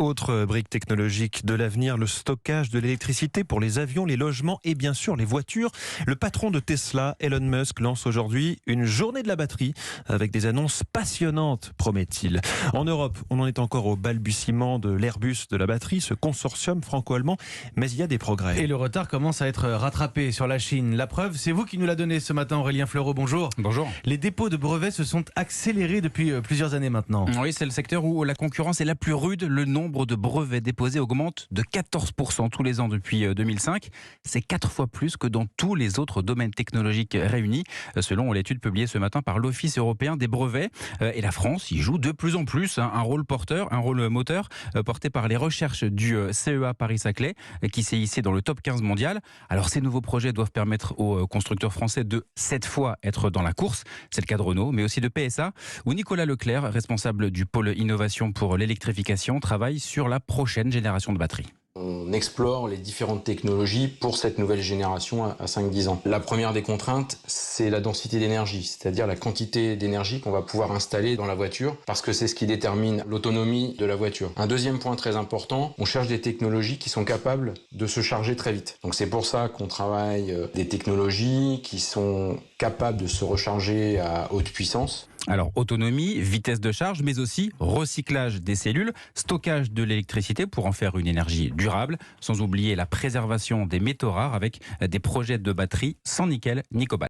Autre brique technologique de l'avenir, le stockage de l'électricité pour les avions, les logements et bien sûr les voitures. Le patron de Tesla, Elon Musk, lance aujourd'hui une journée de la batterie avec des annonces passionnantes, promet-il. En Europe, on en est encore au balbutiement de l'Airbus de la batterie, ce consortium franco-allemand, mais il y a des progrès. Et le retard commence à être rattrapé sur la Chine. La preuve, c'est vous qui nous l'a donné ce matin, Aurélien Fleureau. Bonjour. Bonjour. Les dépôts de brevets se sont accélérés depuis plusieurs années maintenant. Oui, c'est le secteur où la concurrence est la plus rude. Le nombre de brevets déposés augmente de 14% tous les ans depuis 2005. C'est 4 fois plus que dans tous les autres domaines technologiques réunis, selon l'étude publiée ce matin par l'Office européen des brevets. Et la France y joue de plus en plus un rôle porteur, un rôle moteur, porté par les recherches du CEA Paris-Saclay, qui s'est hissé dans le top 15 mondial. Alors ces nouveaux projets doivent permettre aux constructeurs français de 7 fois être dans la course. C'est le cas de Renault, mais aussi de PSA, où Nicolas Leclerc, responsable du pôle innovation pour l'électrification, travaille sur la prochaine génération de batteries. On explore les différentes technologies pour cette nouvelle génération à 5-10 ans. La première des contraintes, c'est la densité d'énergie, c'est-à-dire la quantité d'énergie qu'on va pouvoir installer dans la voiture, parce que c'est ce qui détermine l'autonomie de la voiture. Un deuxième point très important, on cherche des technologies qui sont capables de se charger très vite. Donc c'est pour ça qu'on travaille des technologies qui sont capables de se recharger à haute puissance. Alors autonomie, vitesse de charge, mais aussi recyclage des cellules, stockage de l'électricité pour en faire une énergie durable, sans oublier la préservation des métaux rares avec des projets de batteries sans nickel ni cobalt.